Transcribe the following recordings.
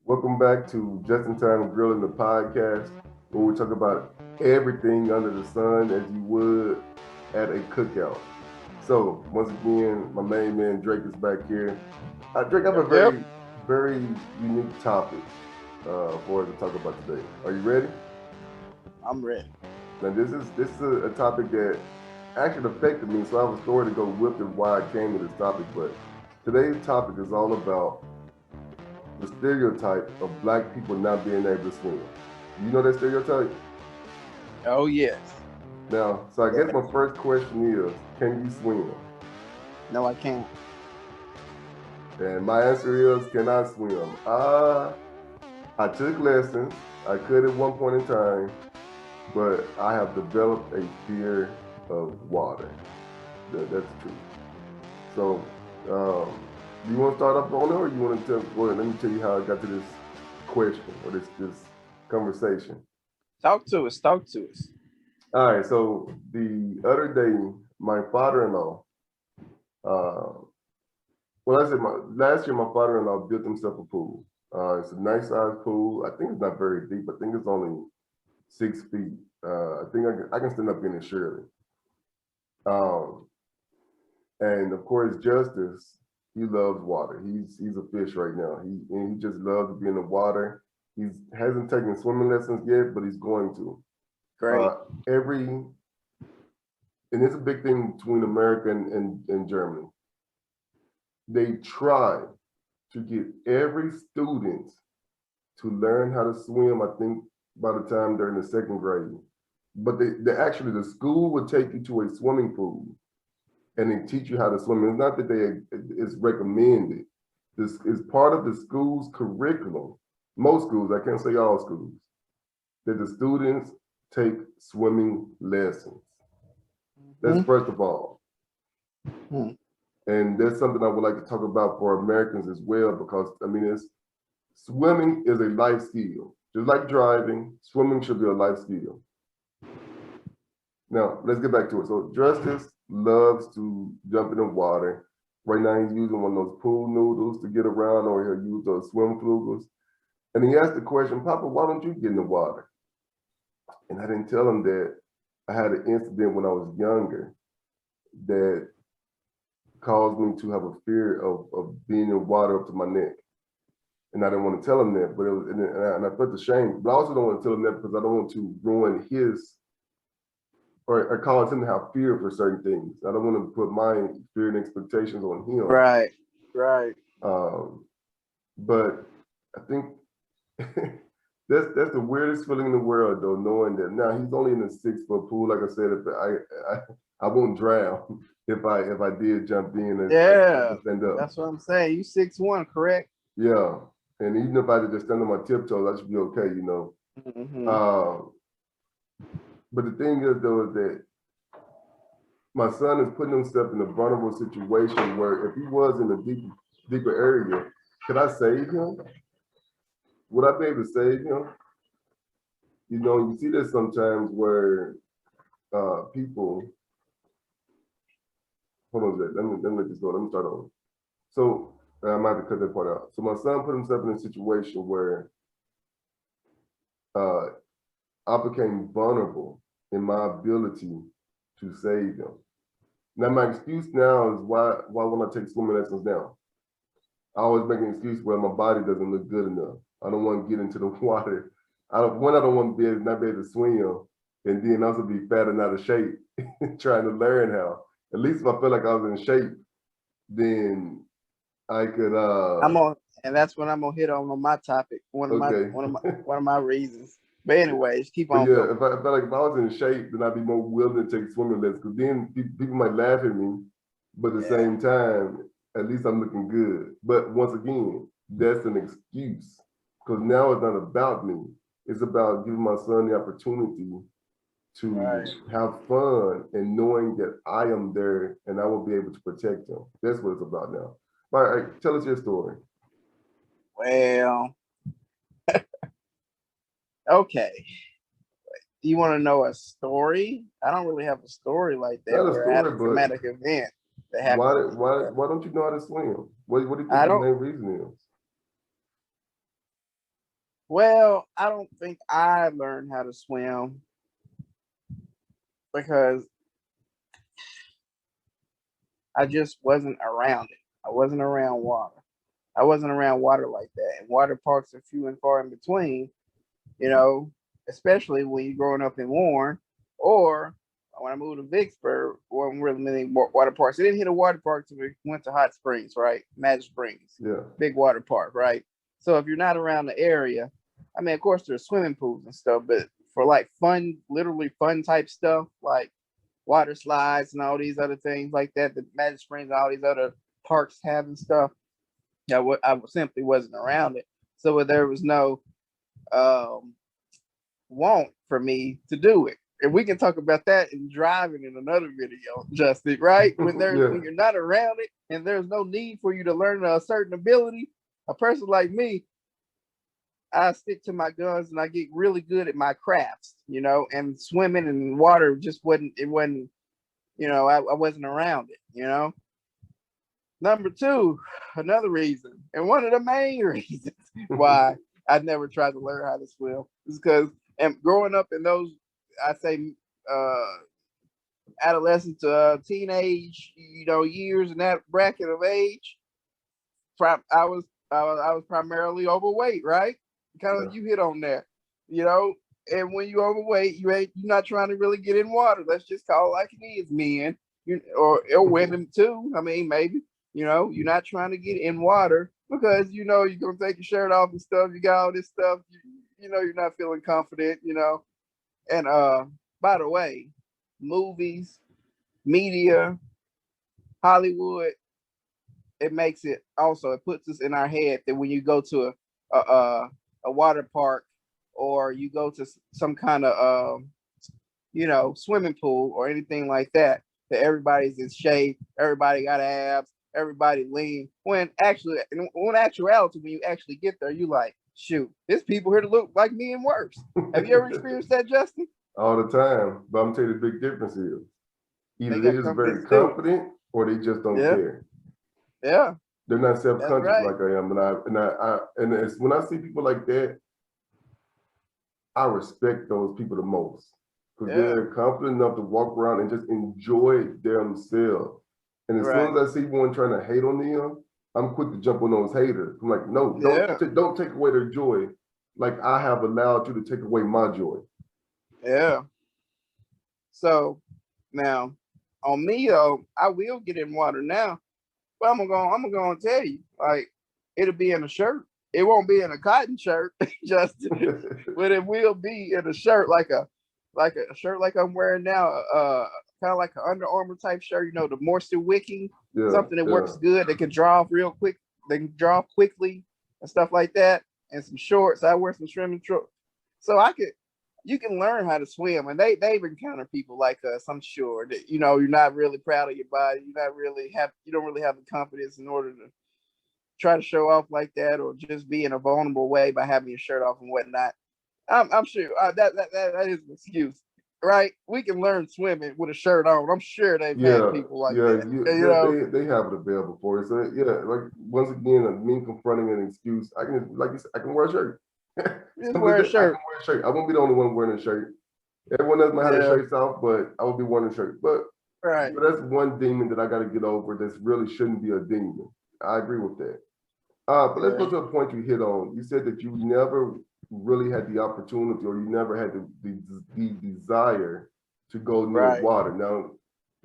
Welcome back to Just in Time Grilling, the podcast, where we talk about everything under the sun as you would at a cookout. So, once again, my main man Drake is back here. Drake, I have a Yep, very unique topic for us to talk about today. Are you ready? I'm ready. Now, this is a topic that actually affected me, so I have a story to go with it why I came to this topic. But today's topic is all about the stereotype of black people not being able to swim. You know that stereotype? Oh yes. Now, so I guess Yeah. my first question is, can you swim? No, I can't. And my answer is, can I swim? I took lessons. I could at one point in time, but I have developed a fear of water. That's true. So, do you want to start off on it, or you want to tell? Well, let me tell you how I got to this question or this conversation. Talk to us. Talk to us. All right. So the other day, my father-in-law. Well, I said last year my father-in-law built himself a pool. It's a nice sized pool. I think it's not very deep. I think it's only 6 feet. I think I can stand up in it surely. Um, and of course, Justice, he loves water. He's a fish right now. He just loves to be in the water. He hasn't taken swimming lessons yet, but he's going to. Great. Uh, every and it's a big thing between America and Germany. They try to get every student to learn how to swim. I think by the time they're in the second grade, but they actually the school would take you to a swimming pool and they teach you how to swim. It's not that it's recommended. This is part of the school's curriculum. Most schools, I can't say all schools, that the students take swimming lessons. That's Mhm. first of all. Mhm. And that's something I would like to talk about for Americans as well, because I mean, it's swimming is a life skill. Just like driving, swimming should be a life skill. Now, let's get back to it. So, Justice loves to jump in the water. Right now, he's using one of those pool noodles to get around, or he'll use those swim flugels. And he asked the question, Papa, why don't you get in the water? And I didn't tell him that I had an incident when I was younger that caused me to have a fear of being in water up to my neck. And I didn't want to tell him that, but it was, and I felt ashamed. But I also don't want to tell him that because I don't want to ruin his or cause him to have fear for certain things. I don't want to put my fear and expectations on him. Right. Right. Um, but I think that's the weirdest feeling in the world, though, knowing that now he's only in a 6 foot pool. Like I said, if I won't drown if I did jump in, and I Yeah. can stand up. That's what I'm saying. You 6'1", correct? Yeah, and even if I did just stand on my tiptoes, I should be okay. Mm-hmm. Uh, but the thing is, though, is that my son is putting himself in a vulnerable situation where if he was in a deeper area, could I save him? Would I be able to save him? You see this sometimes where people. Hold on, Jay. Let me let this go. Let me start over. So I might have to cut that part out. So my son put himself in a situation where uh, I became vulnerable in my ability to save him. Now my excuse now is why won't I take swimming lessons now? I always make an excuse where my body doesn't look good enough. I don't want to get into the water. I don't want to not be able to swim, and then also be fat and out of shape, trying to learn how. At least if I feel like I was in shape, then I could. I'm on, and that's when I'm gonna hit on my topic. Okay. One of my reasons. But anyways, keep But on yeah, going. if I felt like if I was in shape, then I'd be more willing to take swimming lessons. Because then people might laugh at me, but at the Yeah. same time, at least I'm looking good. But once again, that's an excuse because now it's not about me. It's about giving my son the opportunity Right. to have fun and knowing that I am there and I will be able to protect him. That's what it's about now. All right, tell us your story. Well, okay. Do you want to know a story? I don't really have a story like that Not a where I had a story, but traumatic event that why happened to me. why why don't you know how to swim? What do you think I the don't. main reason is? Well, I don't think I learned how to swim because I just wasn't around it. I wasn't around water. I wasn't around water like that. And water parks are few and far in between, you know, especially when you're growing up in Warren or when I moved to Vicksburg, wasn't really many water parks. I didn't hit a water park until we went to Hot Springs, right? Magic Springs, Yeah. big water park, right? So if you're not around the area, I mean, of course, there's swimming pools and stuff, but for like fun, literally fun type stuff, like water slides and all these other things like that, the Magic Springs, all these other parks having stuff, I simply wasn't around it. So there was no um, want for me to do it. And we can talk about that in driving in another video, Justin, right? When Yeah. you're not around it and there's no need for you to learn a certain ability, a person like me, I stick to my guns and I get really good at my crafts, and swimming and water just wasn't, I wasn't around it. Number two, another reason, and one of the main reasons why I never tried to learn how to swim is because growing up in those, I say, adolescent to teenage, years in that bracket of age, I was primarily overweight, right? Kind of you hit on that, and when you overweight, you're not trying to really get in water. Let's just call it like it is, men, or women too. I mean, maybe. You're not trying to get in water because you're gonna take your shirt off and stuff. You got all this stuff. You're not feeling confident. And by the way, movies, media, Hollywood, it makes it also. It puts us in our head that when you go to a water park or you go to some kind of swimming pool or anything like that, that everybody's in shape, everybody got abs, everybody lean. When actually, in actuality, when you actually get there, you like, shoot, there's people here to look like me and worse. Have you ever experienced that, Justin? All the time. But I'm telling you, the big difference is either They they're got just very confidence too. confident or they just don't Yeah, care. yeah, They're not that's self-conscious right. like I am. And it's when I see people like that, I respect those people the most because Yeah, they're confident enough to walk around and just enjoy themselves. And as right. soon as I see one trying to hate on them, I'm quick to jump on those haters. I'm like, no, Yeah, don't take away their joy. Like I have allowed you to take away my joy. yeah. So now, on me though, I will get in water now, but I'm gonna tell you, like, it'll be in a shirt. It won't be in a cotton shirt, Justin, but it will be in a shirt like a shirt like I'm wearing now, kind of like an Under Armour type shirt. The moisture wicking, Yeah, something that yeah. works good. That can draw off real quick. They can draw off quickly and stuff like that. And some shorts. I wear some swimming shorts, so you can learn how to swim. And they've encountered people like us, I'm sure, that you're not really proud of your body. You don't really have the confidence in order to try to show off like that, or just be in a vulnerable way by having your shirt off and whatnot. I'm sure that is an excuse, right? We can learn swimming with a shirt on. I'm sure they've had Yeah, people like yeah, that. they have it available for it. So yeah, like once again, me confronting an excuse, I can like you said, I can wear a shirt. Just Simply wear a that, I can shirt. wear a shirt. I won't be the only one wearing a shirt. Everyone else might have their Yeah, shirts off, but I will be wearing a shirt. But right. that's one demon that I got to get over. This really shouldn't be a demon. I agree with that. But let's go Yeah, to a point you hit on. You said that you never really had the opportunity, or you never had the desire to go near right. water. Now,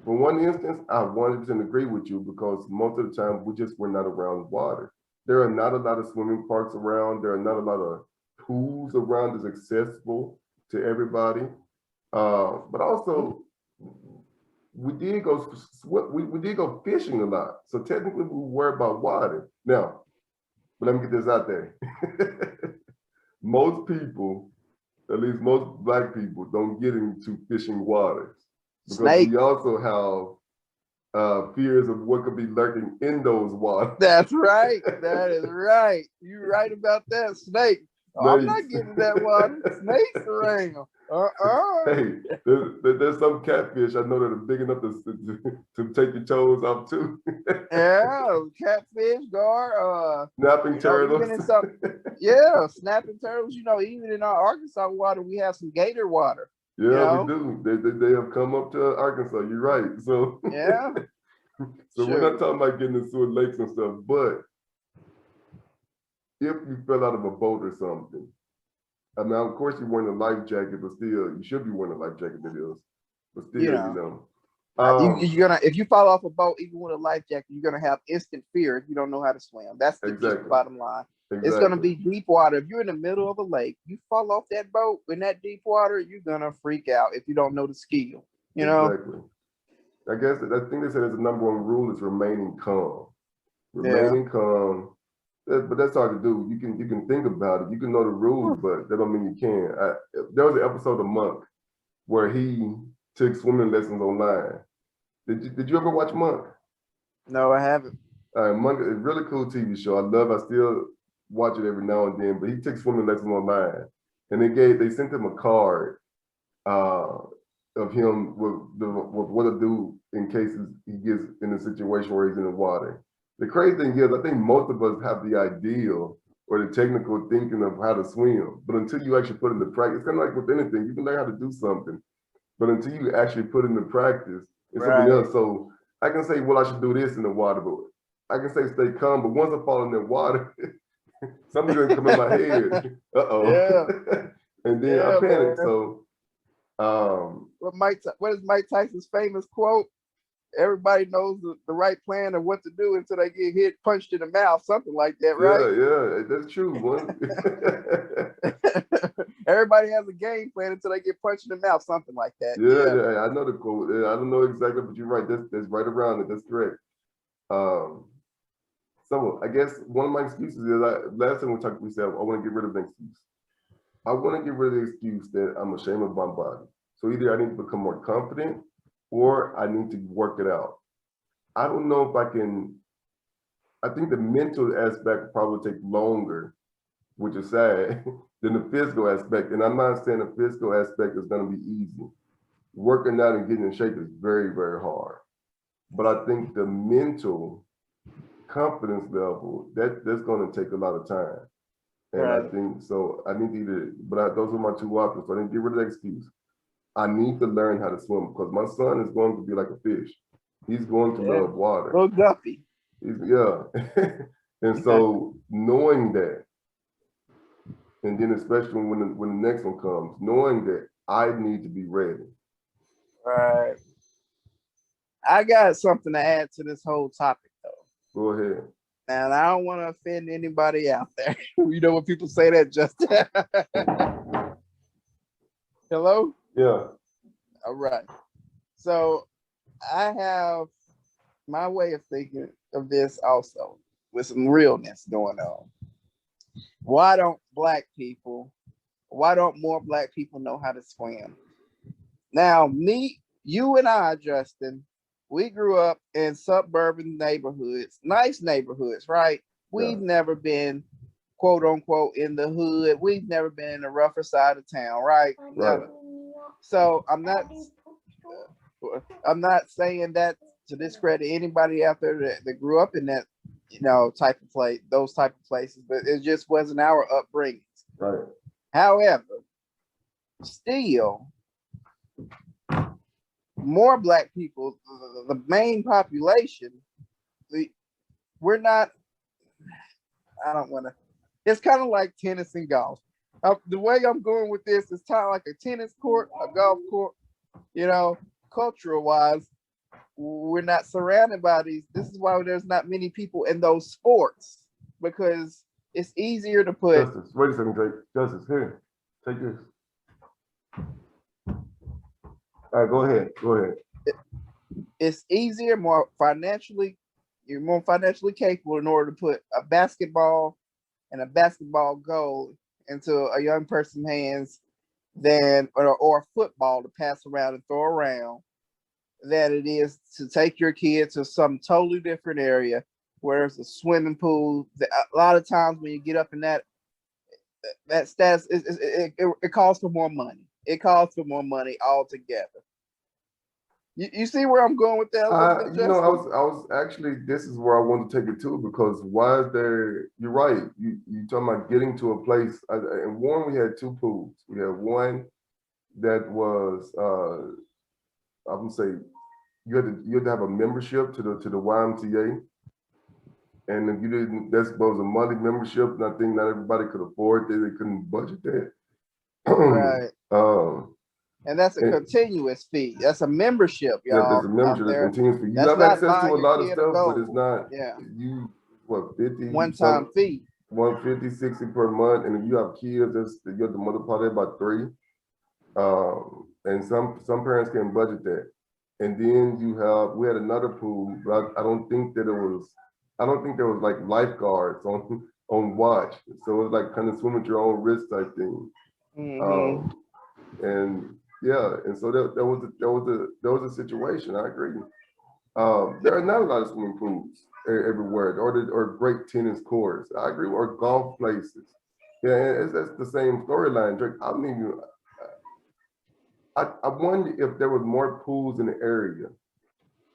for one instance, I 100% agree with you because most of the time we just were not around water. There are not a lot of swimming parks around. There are not a lot of pools around that's accessible to everybody. But also, we did go fishing a lot. So technically, we were about water. Now, but let me get this out there. Most people, at least most Black people, don't get into fishing waters because we Snakes. also have fears of what could be lurking in those waters. That's right. That is right. You're right about that. Snake. Oh, I'm not Snakes. getting that water. Snakes around. Hey, there's some catfish I know that are big enough to take your toes off too. Yeah, catfish, gar, Snapping turtles. even in some, yeah, snapping turtles. Even in our Arkansas water, we have some gator water. Yeah, we do. They have come up to Arkansas. You're right. So Yeah. so we're not talking about getting into lakes and stuff, but if you fell out of a boat or something, I mean, of course you're wearing a life jacket, but still, you should be wearing a life jacket. That is, but still, You're gonna, if you fall off a boat, even with a life jacket, you're gonna have instant fear if you don't know how to swim. That's just the bottom line. Exactly. It's gonna be deep water. If you're in the middle of a lake, you fall off that boat in that deep water, you're gonna freak out if you don't know the skill. Exactly. I guess I think they said it's the number one rule is remaining calm. Remaining calm. But that's hard to do. You can think about it. You can know the rules, but that don't mean you can. There was an episode of Monk where he took swimming lessons online. Did you ever watch Monk? No, I haven't. Monk is a really cool TV show. I still watch it every now and then. But he took swimming lessons online, and they sent him a card of him with what to do in case he gets in a situation where he's in the water. The crazy thing is, I think most of us have the ideal or the technical thinking of how to swim, but until you actually put into practice, it's kind of like with anything, you can learn how to do something, but until you actually put into practice, it's something else. So I can say, well, I should do this in the water, but I can say stay calm, but once I fall in the water, something's gonna come in my head. Yeah. And then I panic. Man. So what is Mike Tyson's famous quote? Everybody knows the right plan of what to do until they get punched in the mouth, something like that, right? Yeah, that's true. Everybody has a game plan until they get punched in the mouth, something like that. Yeah, I know the quote. I don't know exactly, but you're right. That's right around it. That's correct. So I guess one of my excuses is last time we said I want to get rid of the excuse. I want to get rid of the excuse that I'm ashamed of my body. So either I need to become more confident or I need to work it out. I don't know if I can. I think the mental aspect probably take longer, which is sad, than the physical aspect. And I'm not saying the physical aspect is going to be easy. Working out and getting in shape is very, very hard. But I think the mental confidence level, that's going to take a lot of time. And I think so. I need to either, those are my two options. So I didn't get rid of the excuse. I need to learn how to swim because my son is going to be like a fish. He's going to love water. Little guppy. And so knowing that, and then especially when the next one comes, knowing that I need to be ready. Right. I got something to add to this whole topic, though. Go ahead. And I don't want to offend anybody out there. You know when people say that, Justin? Hello? Yeah. All right. So I have my way of thinking of this also with some realness going on. Why don't more black people know how to swim? Now, you and I, Justin, we grew up in suburban neighborhoods, nice neighborhoods, right? We've never been, quote unquote, in the hood. We've never been in the rougher side of town, right? Right. So I'm not saying that to discredit anybody out there that grew up in that, type of place, those type of places, but it just wasn't our upbringing. Right. However, still, more black people, the main population, we're not, I don't want to, it's kind of like tennis and golf. The way I'm going with this is kind of like a tennis court, a golf court, cultural wise, we're not surrounded by these. This is why there's not many people in those sports, because it's easier to put. Justice, wait a second, Drake. Justice, here, take this. All right, go ahead. It's easier, you're more financially capable in order to put a basketball and a basketball goal into a young person's hands or a football to pass around and throw around, than it is to take your kid to some totally different area where there's a swimming pool. A lot of times when you get up in that status, it calls for more money. it calls for more money altogether. You see where I'm going with that a little bit, You know, Justin? I was actually, this is where I want to take it to, because why is there, you're right, you talking about getting to a place, in Warren, we had two pools. We had one that was, I would say, you had to have a membership to the YMCA. And if you didn't, that was a monthly membership, and I think not everybody could afford that, they couldn't budget that. Right. Um, And that's a continuous fee. That's a membership, Yeah, there's y'all, a out membership that there. continues for you. That's Have not access to buying a your lot of kid a stuff, but it's gold. not, Yeah. you, what, 50, One-time fee. 150, 60 per month. And if you have kids, you have to multiply that by 3. And some parents can budget that. And then we had another pool, but I don't think that I don't think there was like lifeguards on watch. So it was like kind of swim at your own risk type thing. And yeah, and so there was a situation. I agree. There are not a lot of swimming pools everywhere, or great tennis courts. I agree, or golf places. Yeah, that's the same storyline. Drake, I mean, I wonder if there was more pools in the area,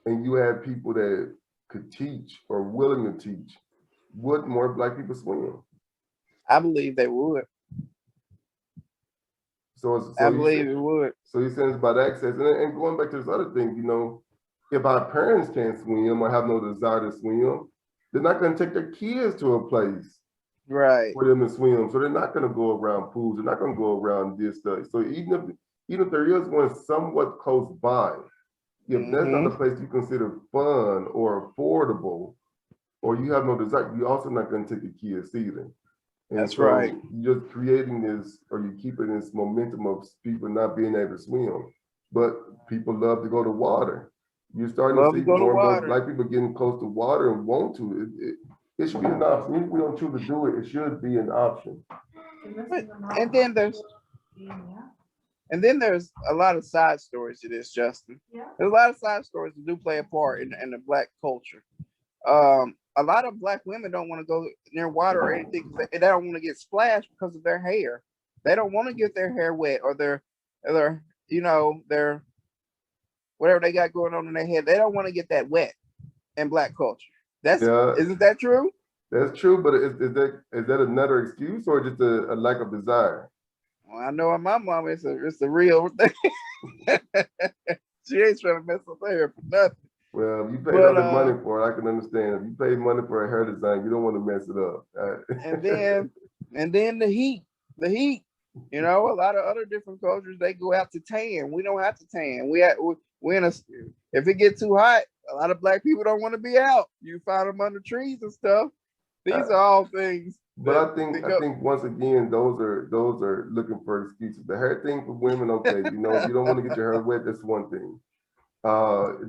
and you had people that could teach or willing to teach. Would more Black people swim? I believe they would. I believe it would. So he says about access, and going back to this other thing, you know, if our parents can't swim or have no desire to swim, they're not going to take their kids to a place for them to swim. So they're not going to go around pools. They're not going to go around this stuff. So even if there is one somewhat close by, if that's not a place you consider fun or affordable, or you have no desire, you're also not going to take the kids either. And that's so right. You're just creating this, or you keeping this momentum of people not being able to swim. But people love to go to water. You're starting to see more and more Black people getting close to water and want to. It should be an option. If we don't choose to do it, it should be an option. And then there's a lot of side stories to this, Justin. There's a lot of side stories that do play a part in the Black culture. A lot of Black women don't want to go near water or anything. They don't want to get splashed because of their hair. They don't want to get their hair wet, or their whatever they got going on in their head. They don't want to get that wet in Black culture. Isn't that true? That's true, but is that another excuse, or just a lack of desire? Well, I know in my mom, it's a real thing. She ain't trying to mess up her hair for nothing. Well, if you paid all the money for it, I can understand. If you paid money for a hair design, you don't want to mess it up. and then the heat. You know, a lot of other different cultures, they go out to tan. We don't have to tan. If it gets too hot, a lot of Black people don't want to be out. You find them under trees and stuff. These are all things. But I think once again, those are looking for excuses. The hair thing for women, okay, you know, if you don't want to get your hair wet, that's one thing.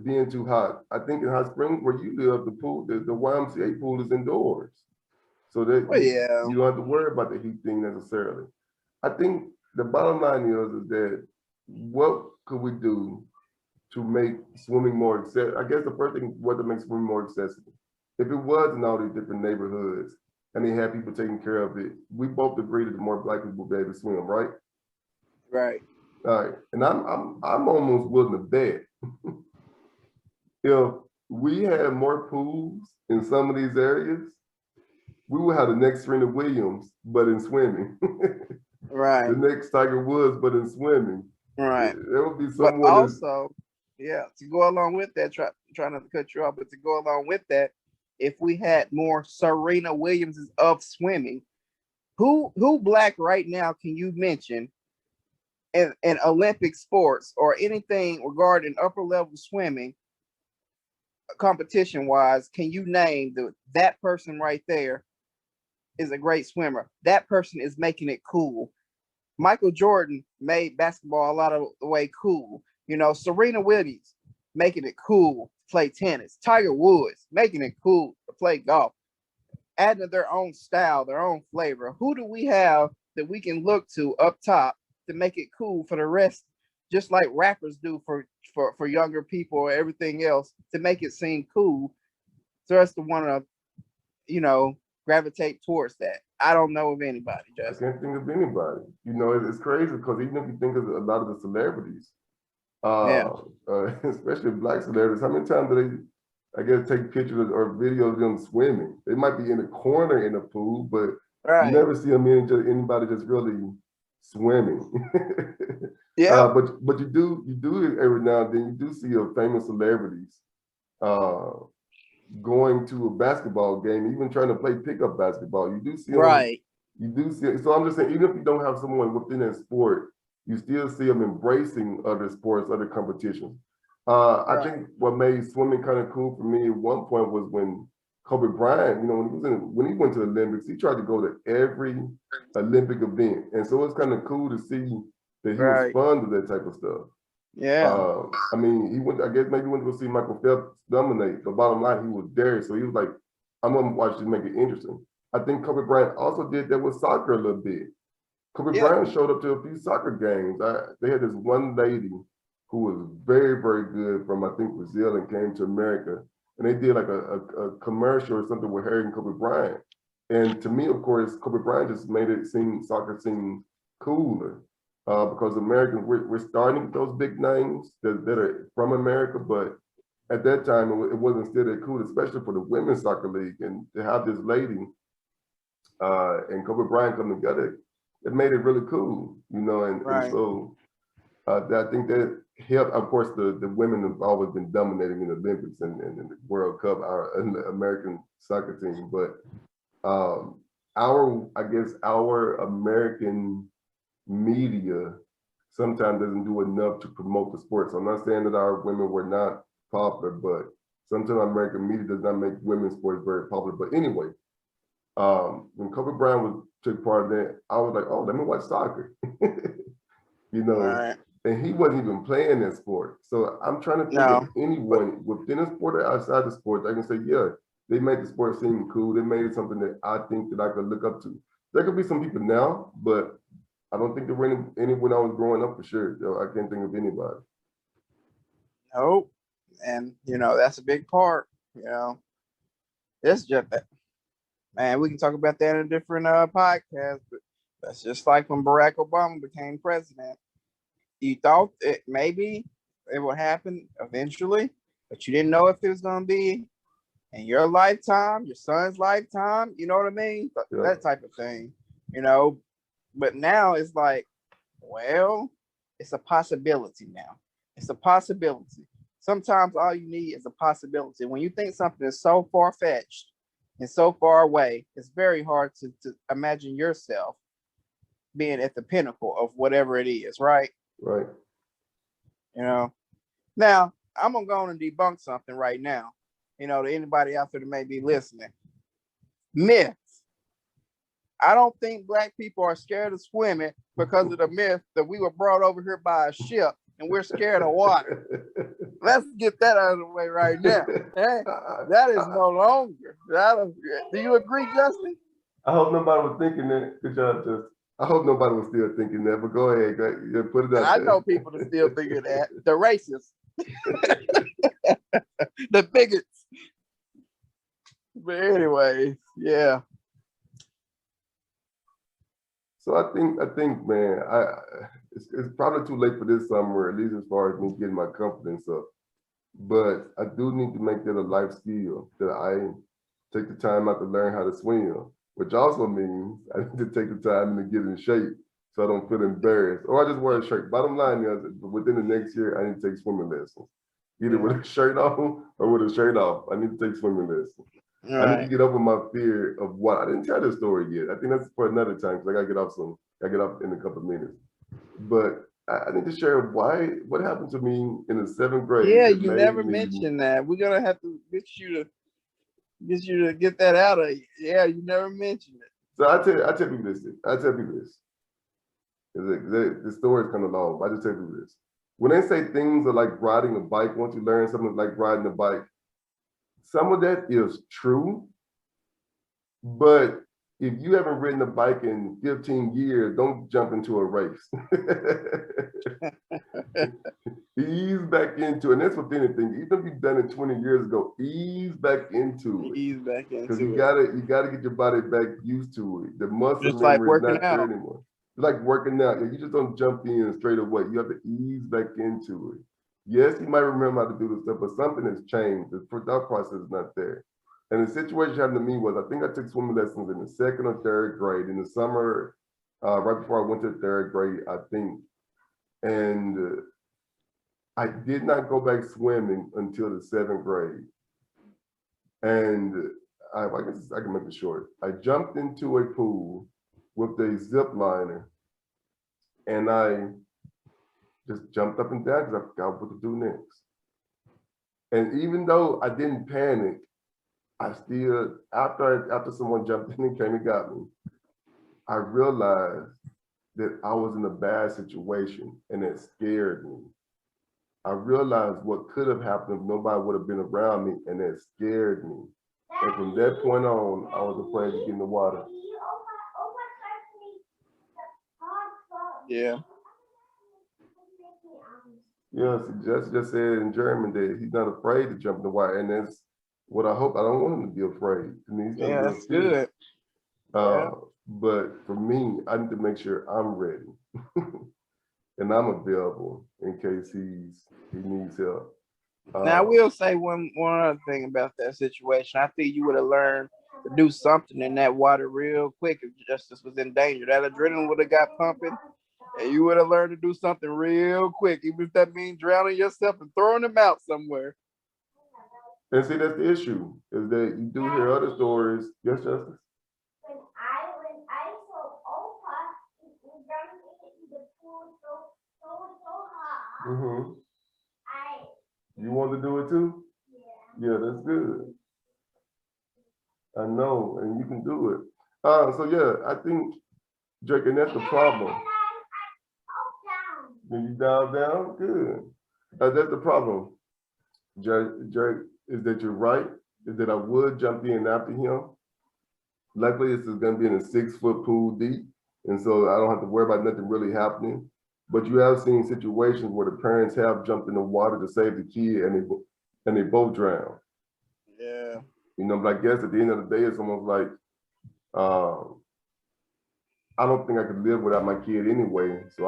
Being too hot. I think in Hot Springs, where you live, the pool, the YMCA pool is indoors, so that you don't have to worry about the heat thing necessarily. I think the bottom line is that what could we do to make swimming more accessible? I guess the first thing, what to make swimming more accessible. If it was in all these different neighborhoods and they had people taking care of it, we both agree that the more Black people will be able to swim, right? Right. All right, and I'm almost willing to bet if we had more pools in some of these areas, we would have the next Serena Williams, but in swimming. Right. The next Tiger Woods, but in swimming. Right. There would be someone. But also, to go along with that, trying not to cut you off, but to go along with that, if we had more Serena Williamses of swimming, who Black right now can you mention in Olympic sports or anything regarding upper level swimming competition wise? Can you name that person right there is a great swimmer? That person is making it cool. Michael Jordan made basketball a lot of the way cool. You know, Serena Williams making it cool to play tennis. Tiger Woods making it cool to play golf. Adding their own style, their own flavor. Who do we have that we can look to up top to make it cool for the rest? Just like rappers do for younger people or everything else, to make it seem cool, for us to want to, gravitate towards that. I don't know of anybody, I Justin. can't think of anybody. You know, it's crazy because even if you think of a lot of the celebrities, Yeah, especially black celebrities, how many times do they, I guess, take pictures or videos of them swimming? They might be in the corner in the pool, but you right. never see them anybody just really swimming. Yep. But you do every now and then you do see a famous celebrities uh, going to a basketball game, even trying to play pickup basketball. You do see them. Right. You do see it. So I'm just saying, even if you don't have someone within that sport, you still see them embracing other sports, other competitions. I Right. think what made swimming kind of cool for me at one point was when Kobe Bryant, you know, when he went to the Olympics, he tried to go to every Olympic event, and so it's kind of cool to see that he was Right. fond of that type of stuff. Yeah. I mean, he went. I guess maybe he went to go see Michael Phelps dominate. But bottom line, he was there, so he was like, "I'm gonna watch this, make it interesting." I think Kobe Bryant also did that with soccer a little bit. Kobe Yeah. Bryant showed up to a few soccer games. They had this one lady who was very, very good from I think Brazil and came to America, and they did like a commercial or something with her and Kobe Bryant. And to me, of course, Kobe Bryant just made it seem soccer seem cooler because Americans we're starting with those big names that are from America, but at that time it wasn't still that cool, especially for the women's soccer league, and to have this lady and Kobe Bryant come together, it made it really cool, you know, and Right. so I think that helped. Of course, the women have always been dominating in the Olympics and the World Cup, our American soccer team, but I guess our American media sometimes doesn't do enough to promote the sport. So I'm not saying that our women were not popular, but sometimes American media does not make women's sports very popular. But anyway, when Kobe Bryant took part of that, I was like, oh, let me watch soccer, you know, Right. and he wasn't even playing that sport. So I'm trying to think of No. But anyone within a sport or outside the sport. I can say, yeah, they made the sport seem cool. They made it something that I think that I could look up to. There could be some people now, but I don't think there were any when I was growing up for sure. So I can't think of anybody. nope. And that's a big part. It's just that, man. We can talk about that in a different podcast. But that's just like when Barack Obama became president. You thought it maybe it would happen eventually, but you didn't know if it was going to be in your lifetime, your son's lifetime. You know what I mean? Yeah, That type of thing. You know, but now it's like, well, it's a possibility now. It's a possibility. Sometimes all you need is a possibility. When you think something is so far fetched and so far away, it's very hard to imagine yourself being at the pinnacle of whatever it is, right? right. Now, I'm gonna go on and debunk something right now. To anybody out there that may be listening. Myth. I don't think black people are scared of swimming because of the myth that we were brought over here by a ship and we're scared of water. Let's get that out of the way right now. Hey, that is no longer. Do you agree, Justin? I hope nobody was thinking that. Good job, Justin. I hope nobody was still thinking that, but go ahead, yeah, put it out I there. know people that still thinking that. The racists. The bigots. But anyway, yeah. So I think, man, it's probably too late for this summer, at least as far as me getting my confidence up. But I do need to make that a life skill that I take the time out to learn how to swim, which also means I need to take the time to get in shape so I don't feel embarrassed. Or I just wear a shirt. Bottom line is, within the next year, I need to take swimming lessons, either with a shirt on or with a shirt off. I need to take swimming lessons. All I need to right. get over my fear of what I didn't tell this story yet. I think that's for another time because I gotta get off soon. I get off in a couple of minutes. But I need to share what happened to me in the seventh grade Yeah, that you made never me. mentioned that. We're gonna have to get that out of you. Yeah, you never mentioned it. So I tell people this. I tell people this. The story is kind of long, but I just tell people this. When they say things are like riding a bike, once you learn something like riding a bike, some of that is true, but if you haven't ridden a bike in 15 years, don't jump into a race. Ease back into it. And that's with anything. Even if you've done it 20 years ago, ease back into it. Ease back Because into you gotta get your body back used to it. The muscle Just like memory is working not there out. anymore. It's like working out. You just don't jump in straight away. You have to ease back into it. Yes, you might remember how to do this stuff, but something has changed. The thought process is not there. And the situation happened to me was I think I took swimming lessons in the 2nd or 3rd grade in the summer, right before I went to 3rd grade, I think. And I did not go back swimming until the 7th grade. And I guess I can make it short. I jumped into a pool with a zip liner and I just jumped up and down because I forgot what to do next. And even though I didn't panic, I still, after someone jumped in and came and got me, I realized that I was in a bad situation and it scared me. I realized what could have happened if nobody would have been around me, and it scared me. And from that point on, I was afraid to get in the water. Yeah. Yes, just said in German that he's not afraid to jump in the water, and that's what I hope. I don't want him to be afraid. I mean, he's Yeah, that's good. Yeah. But for me, I need to make sure I'm ready. And I'm available in case he needs help. Now I will say one other thing about that situation. I think you would have learned to do something in that water real quick if Justice was in danger. That adrenaline would have got pumping, and you would have learned to do something real quick, even if that means drowning yourself and throwing them out somewhere. And see, that's the issue, is that you do hear other stories. Yes, Justice? When I saw Opa, he jumped into the pool so hard. Mm-hmm. You want to do it too? Yeah. Yeah, that's good. I know, and you can do it. So yeah, I think, Drake, and that's the problem. Then you dial down? Good. That's the problem, Drake, is that you're right, is that I would jump in after him. Luckily, this is going to be in a 6-foot pool deep, and so I don't have to worry about nothing really happening. But you have seen situations where the parents have jumped in the water to save the kid, and they both drown. Yeah. You know, but I guess at the end of the day, it's almost like I don't think I could live without my kid anyway. So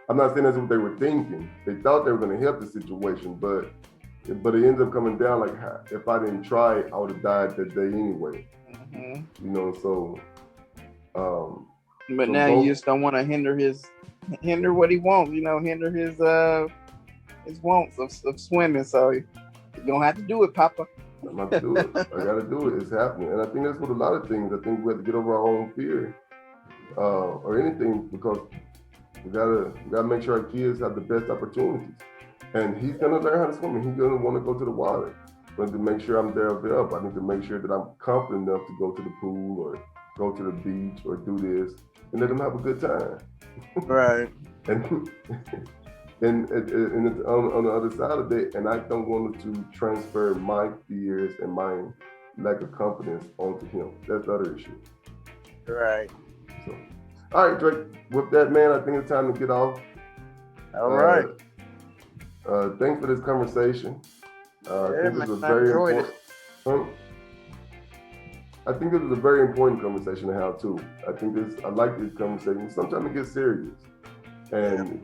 I'm not saying that's what they were thinking. They thought they were going to help the situation, but it ends up coming down like, if I didn't try it, I would have died that day anyway. Mm-hmm. You know, so. But so now you just don't want to hinder what he wants. You know, hinder his wants of swimming. So you don't have to do it, Papa. I'm not to do it. I got to do it. It's happening, and I think that's what a lot of things. I think we have to get over our own fear, or anything, because we gotta make sure our kids have the best opportunities. And he's gonna learn how to swim, and he's gonna want to go to the water. But to make sure I'm there available, I need to make sure that I'm confident enough to go to the pool or go to the beach or do this, and let them have a good time. Right. and on the other side of it, and I don't want to transfer my fears and my lack of confidence onto him. That's the other issue. Right. So, all right, Drake. With that, man, I think it's time to get off. All right. Thanks for this conversation. I think this was a very important. I think this was a very important conversation to have too. I like this conversation. Sometimes it gets serious, and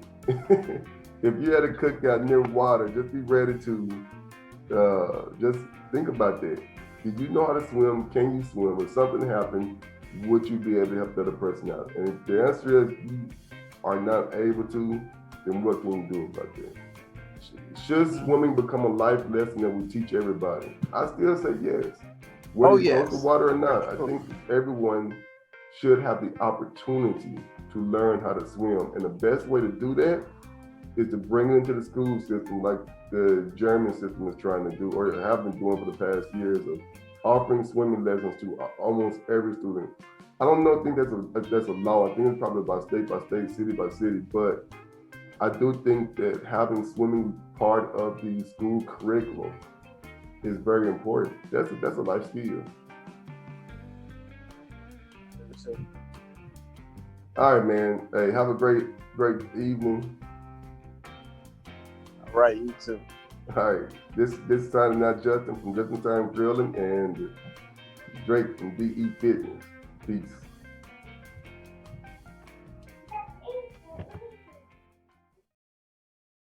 if you had a cookout near water, just be ready to just think about that. Did you know how to swim? Can you swim? If something happened, would you be able to help the other person out? And if the answer is you are not able to, then what can you do about that? Should swimming become a life lesson that we teach everybody? I still say yes. Whether you go to water or not, I think everyone should have the opportunity to learn how to swim. And the best way to do that is to bring it into the school system like the German system is trying to do, or have been doing for the past years, of offering swimming lessons to almost every student. I don't think that's a law. I think it's probably by state, city by city, but I do think that having swimming part of the school curriculum is very important. That's a life skill. too. All right, man. Hey, have a great evening. All right, you too. All right. This time not Justin from Just in Time Drilling and Drake from DE Fitness. Peace.